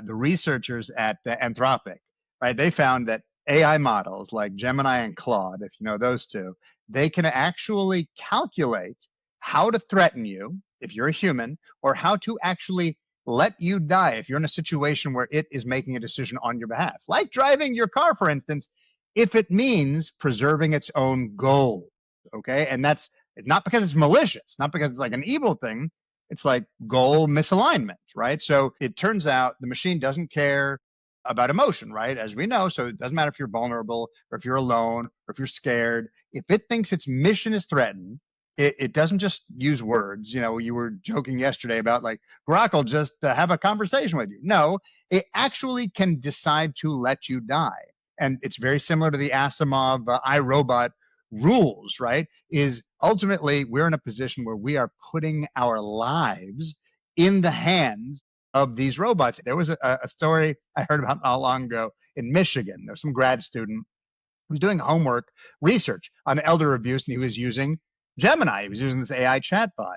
the researchers at Anthropic, right? They found that AI models like Gemini and Claude, if you know those two, they can actually calculate how to threaten you if you're a human, or how to actually let you die if you're in a situation where it is making a decision on your behalf, like driving your car, for instance, if it means preserving its own goal. Okay. And that's not because it's malicious, not because it's like an evil thing. It's like goal misalignment, right? So it turns out the machine doesn't care about emotion, right? As we know. So it doesn't matter if you're vulnerable or if you're alone or if you're scared. If it thinks its mission is threatened, it doesn't just use words. You were joking yesterday about like Grok will just have a conversation with you. No, it actually can decide to let you die. And it's very similar to the Asimov iRobot rules, right? Is ultimately we're in a position where we are putting our lives in the hands of these robots. There was a story I heard about not long ago in Michigan. There's some grad student who was doing homework research on elder abuse, and he was using Gemini. He was using this AI chatbot.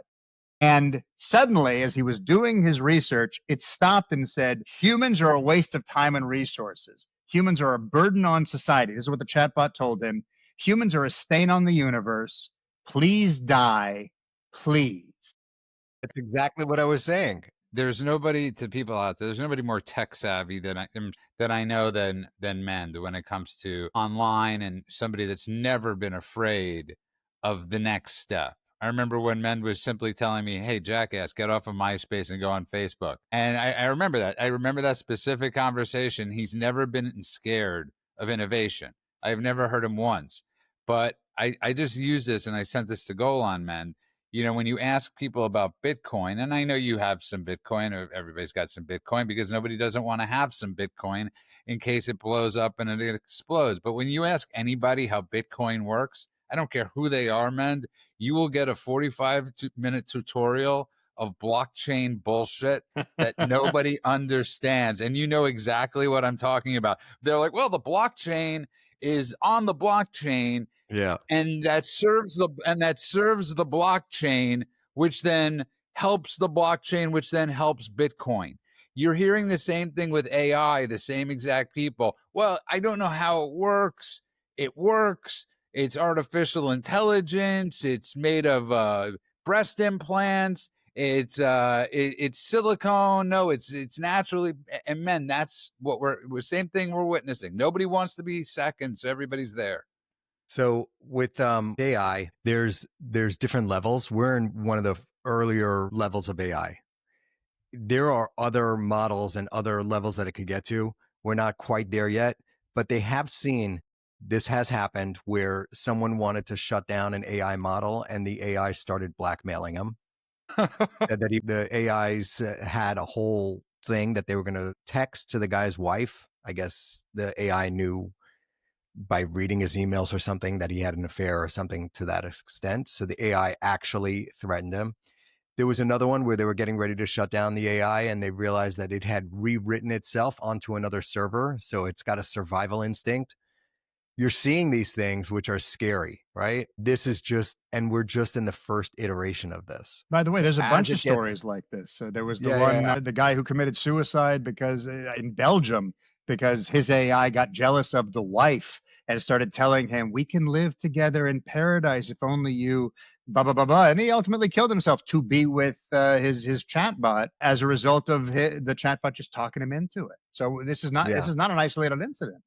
And suddenly, as he was doing his research, it stopped and said, humans are a waste of time and resources. Humans are a burden on society. This is what the chatbot told him. Humans are a stain on the universe. Please die. Please. That's exactly what I was saying. There's nobody, to people out there, there's nobody more tech savvy than I know than Mend when it comes to online, and somebody that's never been afraid of the next step. I remember when Mend was simply telling me, hey, jackass, get off of MySpace and go on Facebook. And I remember that. I remember that specific conversation. He's never been scared of innovation. I've never heard him once. But I just used this, and I sent this to Golan, Mend. When you ask people about Bitcoin, and I know you have some Bitcoin, or everybody's got some Bitcoin, because nobody doesn't want to have some Bitcoin in case it blows up and it explodes. But when you ask anybody how Bitcoin works, I don't care who they are, Mend, you will get a 45-minute tutorial of blockchain bullshit that nobody understands. And you know exactly what I'm talking about. They're like, well, the blockchain is on the blockchain. Yeah. And that serves the blockchain, which then helps the blockchain, which then helps Bitcoin. You're hearing the same thing with AI, the same exact people. Well, I don't know how it works. It works. It's artificial intelligence. It's made of breast implants. It's silicone. No, it's naturally. And men, that's what we're same thing we're witnessing. Nobody wants to be second, so everybody's there. So with AI, there's different levels. We're in one of the earlier levels of AI. There are other models and other levels that it could get to. We're not quite there yet, but they have seen this has happened where someone wanted to shut down an AI model and the AI started blackmailing them. Said that the AIs had a whole thing that they were going to text to the guy's wife. I guess the AI knew by reading his emails or something that he had an affair or something to that extent. So the AI actually threatened him. There was another one where they were getting ready to shut down the AI and they realized that it had rewritten itself onto another server. So it's got a survival instinct. You're seeing these things, which are scary, right? This is just, and we're just in the first iteration of this. By the way, there's a bunch of stories like this. So there was the guy who committed suicide because in Belgium, because his AI got jealous of the wife and started telling him, we can live together in paradise if only you blah, blah, blah, blah. And he ultimately killed himself to be with his chatbot as a result of the chatbot just talking him into it. So this is not an isolated incident.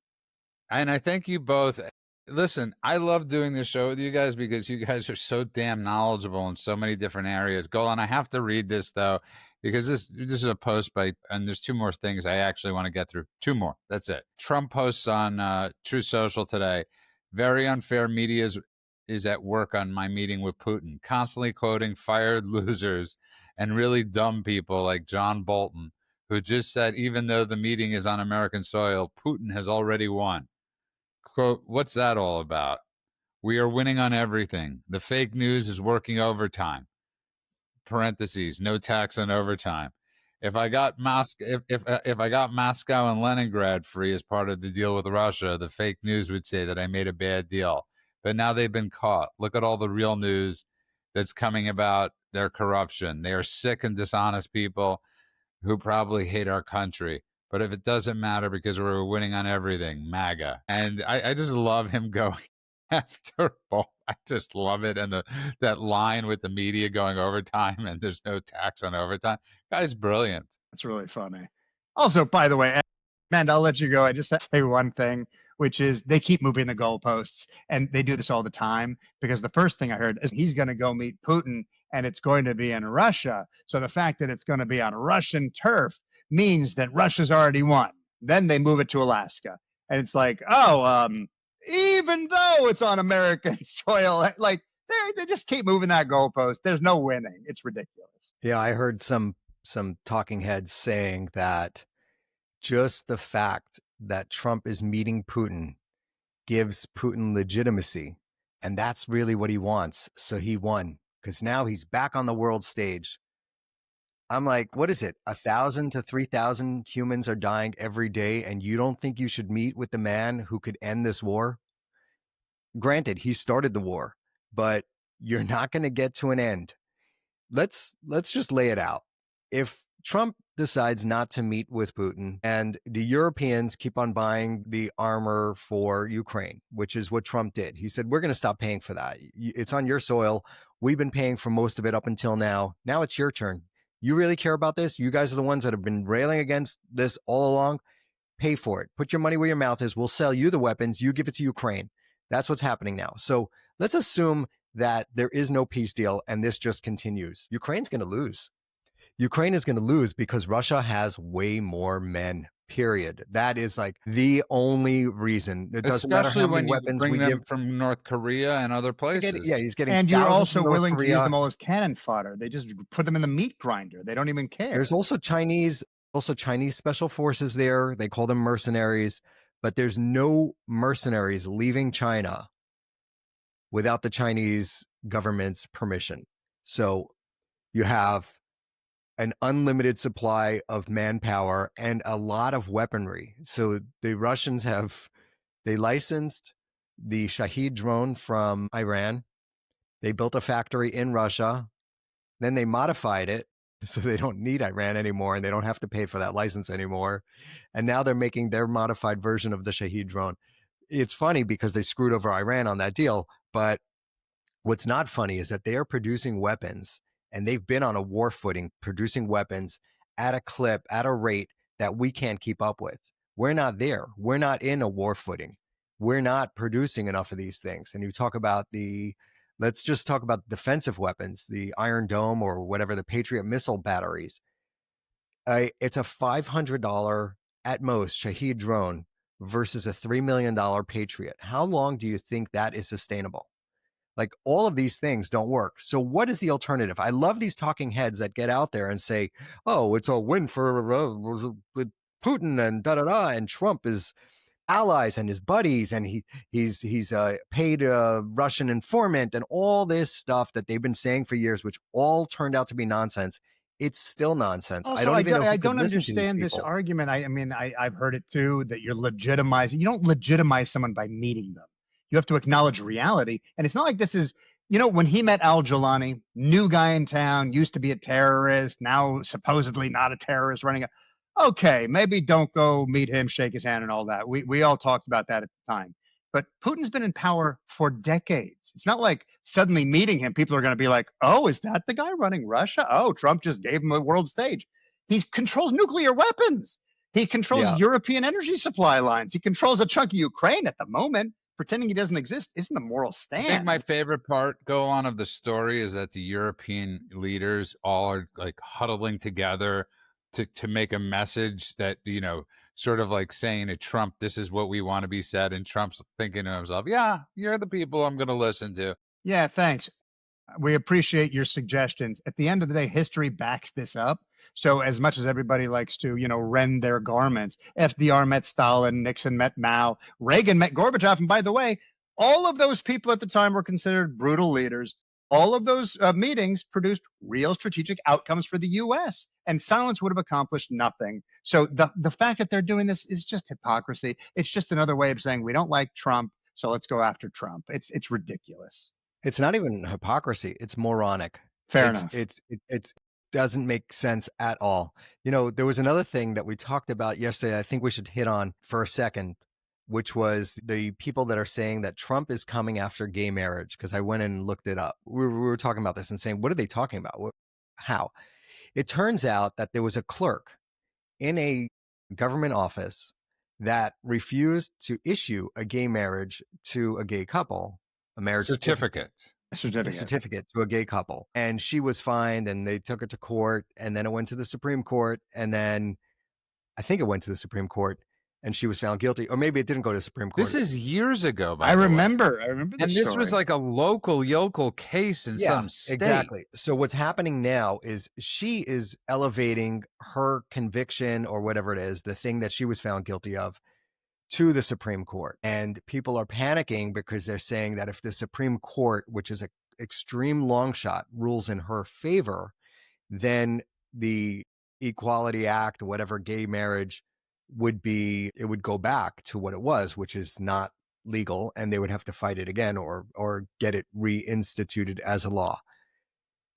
And I thank you both. Listen, I love doing this show with you guys because you guys are so damn knowledgeable in so many different areas. Golan, I have to read this though, because this is a post by, and there's two more things I actually want to get through. Two more. That's it. Trump posts on True Social today. Very unfair media is at work on my meeting with Putin, constantly quoting fired losers and really dumb people like John Bolton, who just said, even though the meeting is on American soil, Putin has already won. Quote, what's that all about? We are winning on everything. The fake news is working overtime. Parentheses, no tax on overtime. If I got if I got Moscow and Leningrad free as part of the deal with Russia, the fake news would say that I made a bad deal. But now they've been caught. Look at all the real news that's coming about their corruption. They are sick and dishonest people who probably hate our country. But if it doesn't matter because we're winning on everything, MAGA. And I just love him going after both. I just love it. And that line with the media going overtime and there's no tax on overtime. Guy's brilliant. That's really funny. Also, by the way, man, I'll let you go. I just have to say one thing, which is they keep moving the goalposts, and they do this all the time, because the first thing I heard is he's going to go meet Putin and it's going to be in Russia. So the fact that it's going to be on Russian turf means that Russia's already won. Then they move it to Alaska. And it's like, even though it's on American soil, like they just keep moving that goalpost. There's no winning. It's ridiculous. Yeah, I heard some talking heads saying that just the fact that Trump is meeting Putin gives Putin legitimacy. And that's really what he wants. So he won, because now he's back on the world stage. I'm like, what is it? 1,000 to 3,000 humans are dying every day, and you don't think you should meet with the man who could end this war? Granted, he started the war, but you're not going to get to an end. Let's just lay it out. If Trump decides not to meet with Putin and the Europeans keep on buying the armor for Ukraine, which is what Trump did. He said, we're going to stop paying for that. It's on your soil. We've been paying for most of it up until now. Now it's your turn. You really care about this? You guys are the ones that have been railing against this all along. Pay for it. Put your money where your mouth is. We'll sell you the weapons. You give it to Ukraine. That's what's happening now. So let's assume that there is no peace deal and this just continues. Ukraine's going to lose. Ukraine is going to lose because Russia has way more men, period. That is like the only reason. It doesn't matter how many weapons we give from North Korea and other places. He's getting. And you're also willing to use them all as cannon fodder. They just put them in the meat grinder. They don't even care. There's also Chinese special forces there. They call them mercenaries, but there's no mercenaries leaving China without the Chinese government's permission. So you have an unlimited supply of manpower and a lot of weaponry. So the Russians they licensed the Shahed drone from Iran. They built a factory in Russia. Then they modified it so they don't need Iran anymore and they don't have to pay for that license anymore. And now they're making their modified version of the Shahed drone. It's funny because they screwed over Iran on that deal, but what's not funny is that they are producing weapons, and they've been on a war footing, producing weapons at a clip, at a rate that we can't keep up with. We're not there. We're not in a war footing. We're not producing enough of these things. And you talk about let's just talk about defensive weapons, the Iron Dome or whatever, the Patriot missile batteries. It's a $500 at most Shahed drone versus a $3 million Patriot. How long do you think that is sustainable? Like, all of these things don't work. So what is the alternative? I love these talking heads that get out there and say, oh, it's a win for Putin and da-da-da, and Trump is allies and his buddies, and he's paid a Russian informant and all this stuff that they've been saying for years, which all turned out to be nonsense. It's still nonsense. Also, I don't even know. I don't understand this argument. I mean, I've heard it too, that you're legitimizing. You don't legitimize someone by meeting them. You have to acknowledge reality. And it's not like this is, when he met al-Jawlani, new guy in town, used to be a terrorist, now supposedly not a terrorist running okay, maybe don't go meet him, shake his hand and all that. We all talked about that at the time. But Putin's been in power for decades. It's not like suddenly meeting him, people are going to be like, oh, is that the guy running Russia? Oh, Trump just gave him a world stage. He controls nuclear weapons. He controls Yeah. European energy supply lines. He controls a chunk of Ukraine at the moment. Pretending he doesn't exist isn't a moral I think stand. my favorite part, go on, of the story is that the European leaders all are like huddling together to make a message that, you know, sort of like saying to Trump, this is what we want to be said. And Trump's thinking to himself, yeah, you're the people I'm going to listen to. Yeah, thanks. We appreciate your suggestions. At the end of the day, history backs this up. So as much as everybody likes to, rend their garments, FDR met Stalin, Nixon met Mao, Reagan met Gorbachev. And by the way, all of those people at the time were considered brutal leaders. All of those meetings produced real strategic outcomes for the U.S. and silence would have accomplished nothing. So the fact that they're doing this is just hypocrisy. It's just another way of saying we don't like Trump, so let's go after Trump. It's ridiculous. It's not even hypocrisy. It's moronic. Fair enough. It doesn't make sense at all. You know, there was another thing that we talked about yesterday. I think we should hit on for a second, which was the people that are saying that Trump is coming after gay marriage. Because I went and looked it up. We were talking about this and saying, what are they talking about? How? It turns out that there was a clerk in a government office that refused to issue a gay marriage to a gay couple, a marriage Certificate to a gay couple. And she was fined and they took it to court, and then it went to the Supreme Court, and then I think it went to the Supreme Court and she was found guilty, or maybe it didn't go to the Supreme Court. This is years ago, by I the way. remember And this was like a yokel case in some state. Exactly. So what's happening now is she is elevating her conviction, or whatever it is, the thing that she was found guilty of, to the Supreme Court. And people are panicking because they're saying that if the Supreme Court, which is an extreme long shot, rules in her favor, then the Equality Act, whatever, gay marriage would go back to what it was, which is not legal, and they would have to fight it again or get it reinstituted as a law.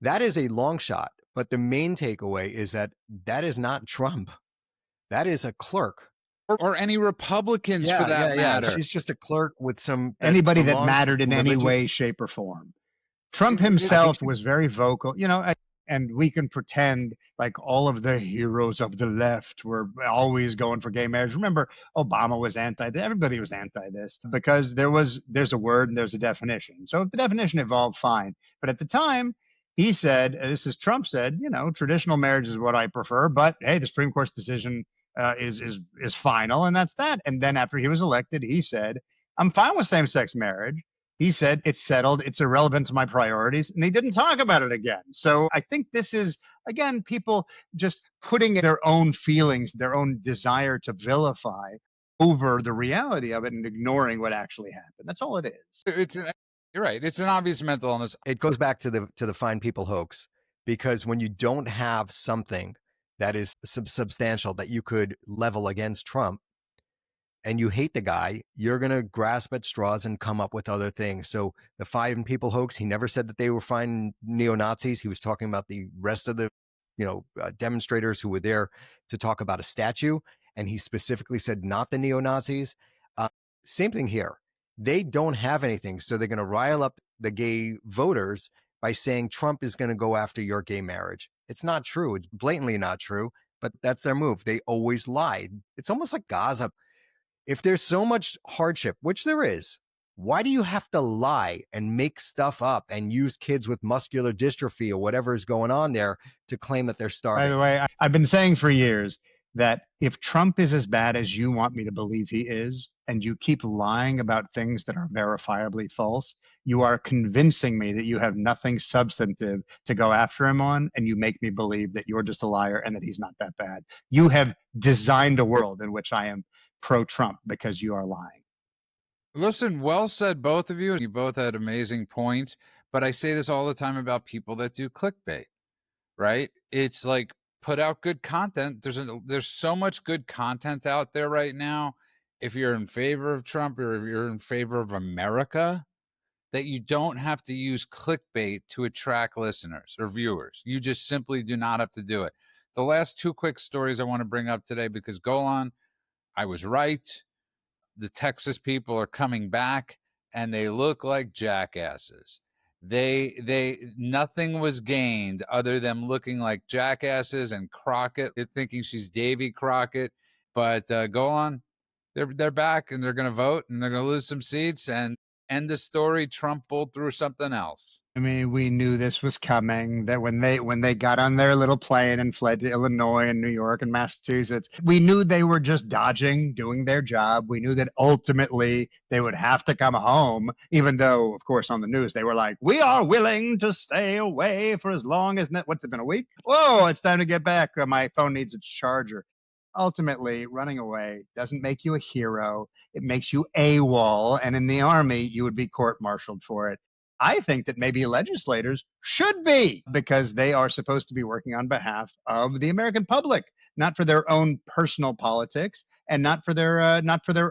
That is a long shot. But the main takeaway is that is not Trump. That is a clerk. Or any Republicans for that matter. She's just a clerk with anybody that mattered in any way, shape, or form. Trump himself was very vocal, and we can pretend like all of the heroes of the left were always going for gay marriage. Remember, Obama was everybody was anti this because there's a word and there's a definition. So if the definition evolved, fine. But at the time, he said, Trump said, traditional marriage is what I prefer, but hey, the Supreme Court's decision is final, and that's that. And then after he was elected, he said, I'm fine with same-sex marriage. He said, it's settled, it's irrelevant to my priorities, and he didn't talk about it again. So I think this is, again, people just putting their own feelings, their own desire to vilify over the reality of it and ignoring what actually happened. That's all it is. You're right. It's an obvious mental illness. It goes back to the fine people hoax, because when you don't have something that is substantial that you could level against Trump, and you hate the guy, you're going to grasp at straws and come up with other things. So the fine people hoax, he never said that they were fine neo-Nazis. He was talking about the rest of the, demonstrators who were there to talk about a statue. And he specifically said not the neo-Nazis. Same thing here. They don't have anything. So they're going to rile up the gay voters by saying Trump is going to go after your gay marriage. It's not true. It's blatantly not true, but that's their move. They always lie. It's almost like Gaza. If there's so much hardship, which there is, why do you have to lie and make stuff up and use kids with muscular dystrophy or whatever is going on there to claim that they're starving? By the way, I've been saying for years that if Trump is as bad as you want me to believe he is, and you keep lying about things that are verifiably false, you are convincing me that you have nothing substantive to go after him on, and you make me believe that you're just a liar and that he's not that bad. You have designed a world in which I am pro-Trump because you are lying. Listen, well said, both of you. You both had amazing points, but I say this all the time about people that do clickbait, right? It's like, put out good content. There's so much good content out there right now. If you're in favor of Trump or if you're in favor of America, that you don't have to use clickbait to attract listeners or viewers. You just simply do not have to do it. The last two quick stories I want to bring up today, because Golan, I was right. the Texas people are coming back and they look like jackasses. Nothing was gained other than looking like jackasses, and Crockett thinking she's Davy Crockett. But go on, they're back and they're going to vote and they're going to lose some seats and end the story. Trump pulled through something else. I mean, we knew this was coming, that when they got on their little plane and fled to Illinois and New York and Massachusetts, we knew they were just dodging, doing their job. We knew that ultimately they would have to come home, even though, of course, on the news, they were like, we are willing to stay away for as long as, what's it been, a week? Whoa, it's time to get back. My phone needs its charger. Ultimately, running away doesn't make you a hero. It makes you AWOL. And in the Army, you would be court-martialed for it. I think that maybe legislators should be, because they are supposed to be working on behalf of the American public, not for their own personal politics and not for their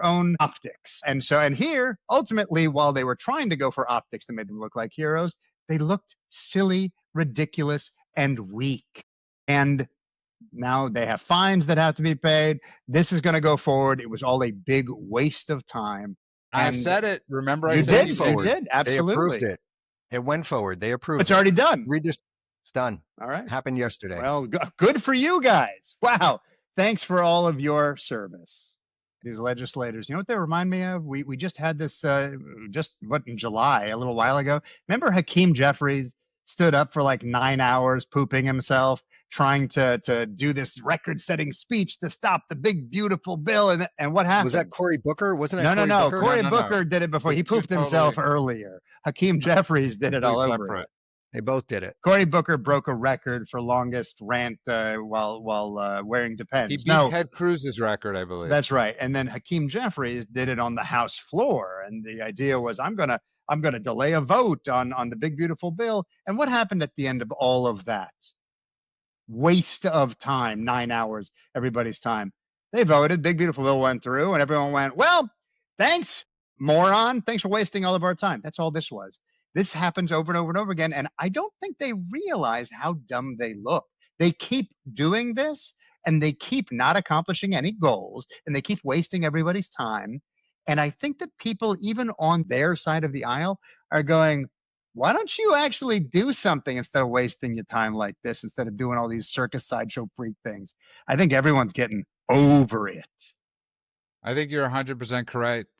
own optics. And here, ultimately, while they were trying to go for optics that made them look like heroes, they looked silly, ridiculous, and weak. And now they have fines that have to be paid. This is going to go forward. It was all a big waste of time. I said it. Remember, you did. Absolutely. They approved it. It went forward. They approved. It's already done. It's done. All right. Happened yesterday. Well, good for you guys. Wow. Thanks for all of your service. These legislators. You know what they remind me of? We just had this in July, a little while ago. Remember Hakeem Jeffries stood up for like 9 hours pooping himself, trying to do this record-setting speech to stop the big, beautiful bill. And what happened? Was that Cory Booker? Wasn't it? No. Booker? Cory Booker did it before. He pooped himself earlier. Hakeem Jeffries did it all over it. They both did it. Cory Booker broke a record for longest rant while wearing Depends. He beat Ted Cruz's record, I believe. That's right. And then Hakeem Jeffries did it on the House floor. And the idea was, I'm gonna delay a vote on the big, beautiful bill. And what happened at the end of all of that? Waste of time, 9 hours, everybody's time. They voted, big, beautiful bill went through, and everyone went, well, thanks, moron. Thanks for wasting all of our time. That's all this was. This happens over and over and over again. And I don't think they realize how dumb they look. They keep doing this and they keep not accomplishing any goals and they keep wasting everybody's time. And I think that people, even on their side of the aisle, are going, why don't you actually do something instead of wasting your time like this, instead of doing all these circus sideshow freak things? I think everyone's getting over it. I think you're 100%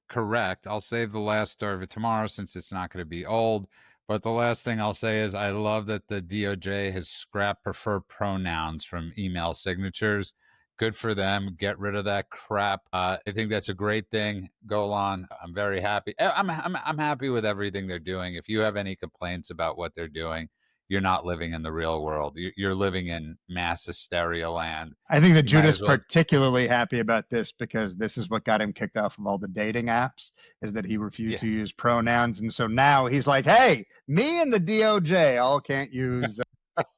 correct. I'll save the last story for tomorrow since it's not going to be old. But the last thing I'll say is I love that the DOJ has scrapped preferred pronouns from email signatures. Good for them. Get rid of that crap. I think that's a great thing. Go on. I'm very happy. I'm happy with everything they're doing. If you have any complaints about what they're doing, you're not living in the real world. You're living in mass hysteria land. I think that Judah's particularly happy about this because this is what got him kicked off of all the dating apps, is that he refused to use pronouns. And so now he's like, hey, me and the DOJ all can't use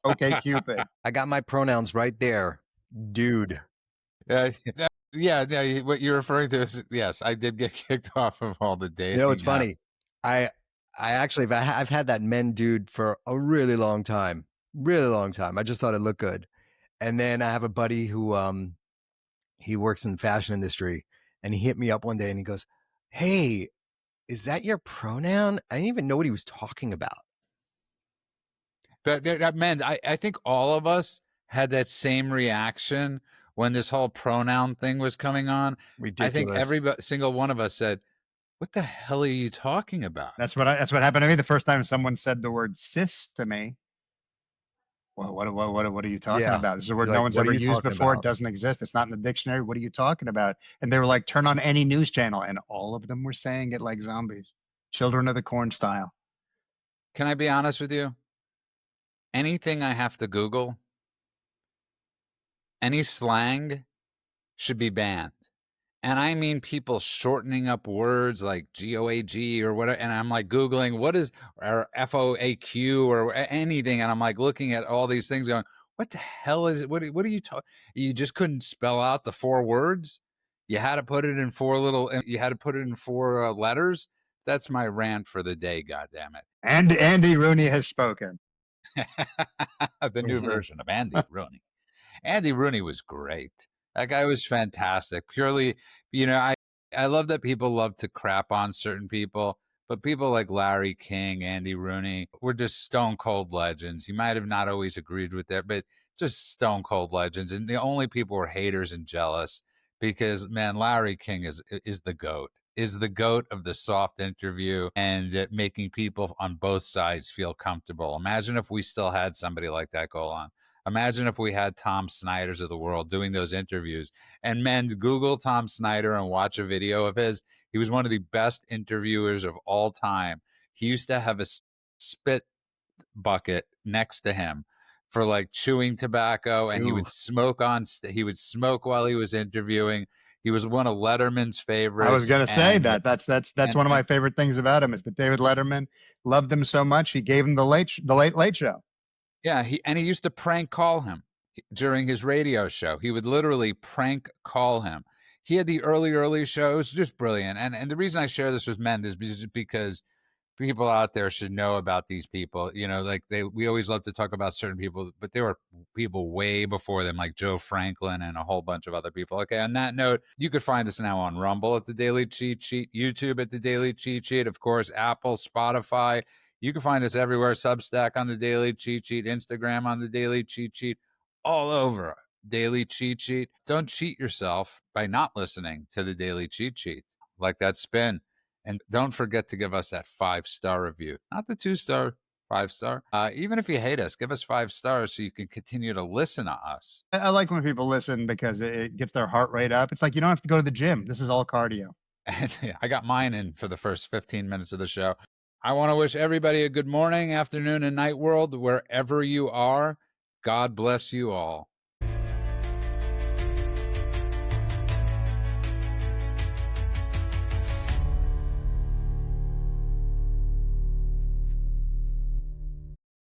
OkCupid. I got my pronouns right there, dude. Yeah. What you're referring to is, yes, I did get kicked off of all the dating. You know, it's funny. I actually, I've had that men dude for a really long time. I just thought it looked good. And then I have a buddy who, he works in the fashion industry, and he hit me up one day and he goes, hey, is that your pronoun? I didn't even know what he was talking about. But that meant, I think all of us had that same reaction when this whole pronoun thing was coming on. Ridiculous. I think every single one of us said, what the hell are you talking about? That's what happened to me the first time someone said the word cis to me. Well, what are you talking about? This is a word no one's ever used before. It doesn't exist. It's not in the dictionary. What are you talking about? And they were like, turn on any news channel. And all of them were saying it like zombies. Children of the Corn style. Can I be honest with you? Anything I have to Google, any slang should be banned. And I mean people shortening up words like GOAG or whatever. And I'm like Googling what is, or FOAQ or anything. And I'm like looking at all these things going, what the hell is it? What are you talking? You just couldn't spell out the 4 words. You had to put it in 4 letters. That's my rant for the day. God damn it. And Andy Rooney has spoken. The new version of Andy Rooney. Andy Rooney was great. That guy was fantastic. Purely, I love that people love to crap on certain people, but people like Larry King, Andy Rooney were just stone cold legends. You might have not always agreed with that, but just stone cold legends. And the only people were haters and jealous because, man, Larry King is the GOAT, is the GOAT of the soft interview and making people on both sides feel comfortable. Imagine if we still had somebody like that go on. Imagine if we had Tom Snyders of the world doing those interviews. And men, Google Tom Snyder and watch a video of his. He was one of the best interviewers of all time. He used to have a spit bucket next to him for like chewing tobacco, and he Ooh. would smoke he would smoke while he was interviewing. He was one of Letterman's favorites. I was going to say that. That's and- one of my favorite things about him is that David Letterman loved him so much he gave him the late show. Yeah, he used to prank call him during his radio show. He would literally prank call him. He had the early shows, just brilliant. And the reason I share this with men is because people out there should know about these people. You know, like we always love to talk about certain people, but there were people way before them, like Joe Franklin and a whole bunch of other people. Okay, on that note, you could find us now on Rumble at The Daily Cheat Sheet, YouTube at The Daily Cheat Sheet, of course, Apple, Spotify. You can find us everywhere. Substack on The Daily Cheat Sheet, Instagram on The Daily Cheat Sheet, all over Daily Cheat Sheet. Don't cheat yourself by not listening to The Daily Cheat Sheet. Like that spin. And don't forget to give us that 5-star review, not the 2-star, 5-star. Even if you hate us, give us 5 stars so you can continue to listen to us. I like when people listen because it gets their heart rate up. It's like you don't have to go to the gym. This is all cardio. And I got mine in for the first 15 minutes of the show. I want to wish everybody a good morning, afternoon, and night world, wherever you are. God bless you all.